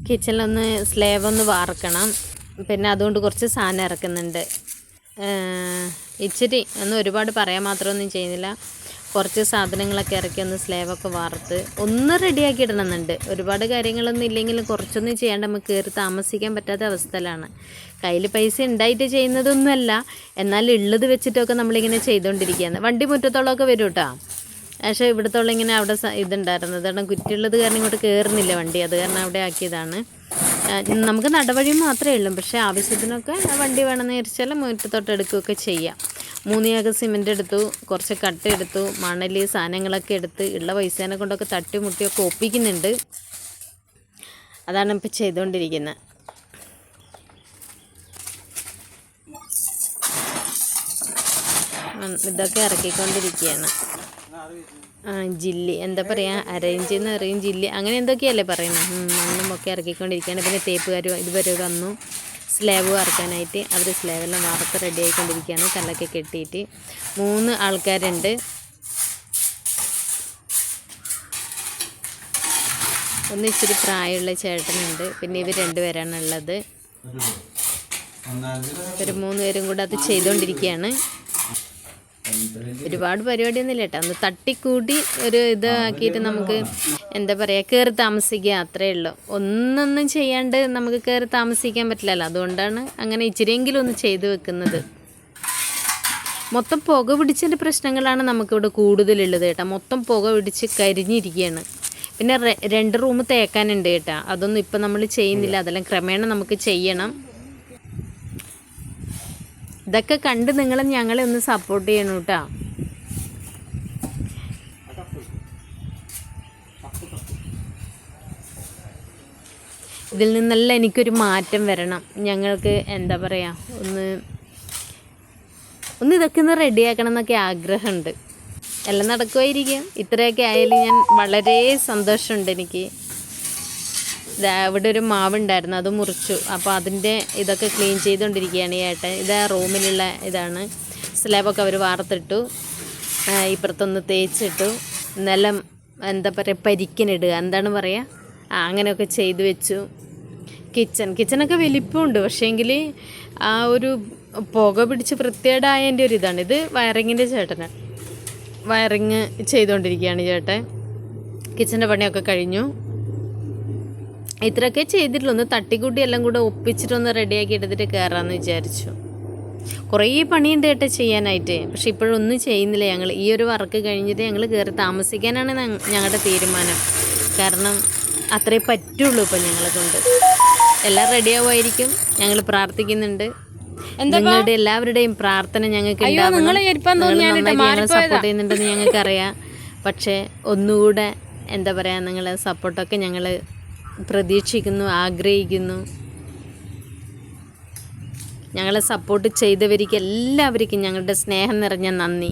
കിച്ചണിലൊന്ന് slave ഒന്ന് വാർക്കണം. പിന്നെ അതുകൊണ്ട് കുറച്ച് സാധനം ഇറക്കുന്നുണ്ട്. ഇച്ചിരി ഒന്നും ഒരുപാട് പറയാൻ മാത്രമൊന്നും ചെയ്യുന്നില്ല. കുറച്ച് സാധനങ്ങളൊക്കെ ഇറക്കി ഒന്ന് സ്ലേവൊക്കെ വാർത്ത് ഒന്ന് റെഡിയാക്കി ഇടണമെന്നുണ്ട്. ഒരുപാട് കാര്യങ്ങളൊന്നും ഇല്ലെങ്കിലും കുറച്ചൊന്നും ചെയ്യാണ്ട് നമുക്ക് കയറി താമസിക്കാൻ പറ്റാത്ത അവസ്ഥയിലാണ്. കയ്യിൽ പൈസ ഉണ്ടായിട്ട് ചെയ്യുന്നതൊന്നുമല്ല, എന്നാൽ ഉള്ളത് വെച്ചിട്ടൊക്കെ നമ്മളിങ്ങനെ ചെയ്തുകൊണ്ടിരിക്കുകയാണ്. വണ്ടി മുറ്റത്തോളമൊക്കെ വരും കേട്ടോ. പക്ഷേ ഇവിടത്തോളം ഇങ്ങനെ അവിടെ ഇതുണ്ടായിരുന്നത് കാരണം കുറ്റിയുള്ളത് കാരണം ഇങ്ങോട്ട് കയറുന്നില്ല വണ്ടി. അത് കാരണം അവിടെ ആക്കിയതാണ്. നമുക്ക് നടവഴി മാത്രമേ ഉള്ളൂ, പക്ഷേ ആവശ്യത്തിനൊക്കെ വണ്ടി വേണമെന്ന് വിചാരിച്ചാൽ മുറ്റത്തോട്ട് എടുക്കുകയൊക്കെ ചെയ്യാം. 3 ചാക്ക് സിമെൻ്റ് എടുത്തു, കുറച്ച് കട്ട എടുത്തു, മണൽ സാധനങ്ങളൊക്കെ എടുത്ത് ഉള്ള പൈസേനെ കൊണ്ടൊക്കെ തട്ടിമുട്ടിയൊക്കെ ഒപ്പിക്കുന്നുണ്ട്. അതാണ് ഇപ്പോൾ ചെയ്തുകൊണ്ടിരിക്കുന്നത്. ഇതൊക്കെ ഇറക്കിക്കൊണ്ടിരിക്കുകയാണ്. ജില്ലി എന്താ പറയുക, അരയിഞ്ച് എന്ന് പറയും, ജില്ലി അങ്ങനെ എന്തൊക്കെയല്ലേ പറയുന്നത്. മണ്ണും ഒക്കെ ഇറക്കിക്കൊണ്ടിരിക്കുകയാണ്. പിന്നെ തേപ്പുകാർ ഇതുവരെ വന്നു സ്ലാബ് വറക്കാനായിട്ട്. അവർ സ്ലാബെല്ലാം വാർത്ത് റെഡി ആയിക്കൊണ്ടിരിക്കുകയാണ്. കല്ലൊക്കെ കെട്ടിയിട്ട് 3 ആൾക്കാരുണ്ട്. ഒന്ന് ഇച്ചിരി പ്രായമുള്ള ചേട്ടനുണ്ട്, പിന്നെ ഇവർ 2 പേരാണ് ഉള്ളത്. ഇവർ 3 പേരും കൂടെ അത് ചെയ്തുകൊണ്ടിരിക്കുകയാണ്. ഒരുപാട് പരിപാടിയൊന്നും ഇല്ല കേട്ടോ. ഒന്ന് തട്ടിക്കൂട്ടി ഒരു ഇതാക്കിയിട്ട് നമുക്ക് എന്താ പറയുക, കയറി താമസിക്കുക, അത്രയേ ഉള്ളൂ. ഒന്നൊന്നും ചെയ്യാണ്ട് നമുക്ക് കയറി താമസിക്കാൻ പറ്റില്ലല്ലോ. അതുകൊണ്ടാണ് അങ്ങനെ ഇച്ചിരിയെങ്കിലും ഒന്ന് ചെയ്തു വെക്കുന്നത്. മൊത്തം പുക പിടിച്ചതിൻ്റെ പ്രശ്നങ്ങളാണ് നമുക്കിവിടെ കൂടുതലുള്ളത് കേട്ടോ. മൊത്തം പുക പിടിച്ച് കരിഞ്ഞിരിക്കുകയാണ്. പിന്നെ 2 റൂം തേക്കാനുണ്ട് കേട്ടോ. അതൊന്നും ഇപ്പം നമ്മൾ ചെയ്യുന്നില്ല, അതെല്ലാം ക്രമേണ നമുക്ക് ചെയ്യണം. ഇതൊക്കെ കണ്ട് നിങ്ങൾ ഞങ്ങളെ ഒന്ന് സപ്പോർട്ട് ചെയ്യണം കേട്ടോ. ഇതിൽ നിന്നെല്ലാം എനിക്കൊരു മാറ്റം വരണം. ഞങ്ങൾക്ക് എന്താ പറയുക, ഒന്ന് ഇതൊക്കെ ഒന്ന് റെഡിയാക്കണം എന്നൊക്കെ ആഗ്രഹമുണ്ട്. എല്ലാം നടക്കുമായിരിക്കും. ഇത്രയൊക്കെ ആയാലും ഞാൻ വളരെ സന്തോഷമുണ്ട് എനിക്ക്. ഇവിടെ ഒരു മാവുണ്ടായിരുന്നു, അത് മുറിച്ചു. അപ്പോൾ അതിൻ്റെ ഇതൊക്കെ ക്ലീൻ ചെയ്തുകൊണ്ടിരിക്കുകയാണ് ഈ ഏട്ടൻ. ഇത് റൂമിലുള്ള ഇതാണ്. സ്ലാബൊക്കെ അവർ വാർത്തിട്ടു, ഇപ്പുറത്തൊന്ന് തേച്ചിട്ടു, നിലം എന്താ പറയുക പരിക്കനിടുക എന്താണ് പറയുക, അങ്ങനെയൊക്കെ ചെയ്തു വെച്ചു. കിച്ചണൊക്കെ വലിപ്പമുണ്ട്, പക്ഷേങ്കിൽ ആ ഒരു പുക പിടിച്ച് വൃത്തികേടായതിൻ്റെ ഒരു ഇതാണ്. ഇത് വയറിങ്ങിൻ്റെ ചേട്ടനാണ്, വയറിങ് ചെയ്തുകൊണ്ടിരിക്കുകയാണ് ചേട്ടൻ. കിച്ചൻ്റെ പണിയൊക്കെ കഴിഞ്ഞു. ഇത്രയൊക്കെ ചെയ്തിട്ടുള്ളൂ. ഒന്ന് തട്ടിക്കൂട്ടി എല്ലാം കൂടെ ഒപ്പിച്ചിട്ടൊന്ന് റെഡിയാക്കി എടുത്തിട്ട് കയറാമെന്ന് വിചാരിച്ചു. കുറേ പണിയുണ്ട് കേട്ടോ ചെയ്യാനായിട്ട്, പക്ഷെ ഇപ്പോഴൊന്നും ചെയ്യുന്നില്ല. ഞങ്ങൾ ഈ ഒരു വർക്ക് കഴിഞ്ഞിട്ട് ഞങ്ങൾ കയറി താമസിക്കാനാണ് ഞങ്ങളുടെ തീരുമാനം. കാരണം അത്രേ പറ്റുള്ളൂ ഇപ്പം ഞങ്ങളെ കൊണ്ട്. എല്ലാം റെഡിയാവുമായിരിക്കും, ഞങ്ങൾ പ്രാർത്ഥിക്കുന്നുണ്ട്. നിങ്ങളുടെ എല്ലാവരുടെയും പ്രാർത്ഥന ഞങ്ങൾക്ക് ഞങ്ങൾ സപ്പോർട്ട് ചെയ്യുന്നുണ്ടെന്ന് ഞങ്ങൾക്കറിയാം. പക്ഷേ ഒന്നുകൂടെ എന്താ പറയുക, നിങ്ങളെ സപ്പോർട്ടൊക്കെ ഞങ്ങൾ പ്രതീക്ഷിക്കുന്നു, ആഗ്രഹിക്കുന്നു. ഞങ്ങളെ സപ്പോർട്ട് ചെയ്തവർക്ക് എല്ലാവർക്കും ഞങ്ങളുടെ സ്നേഹം നിറഞ്ഞ നന്ദി.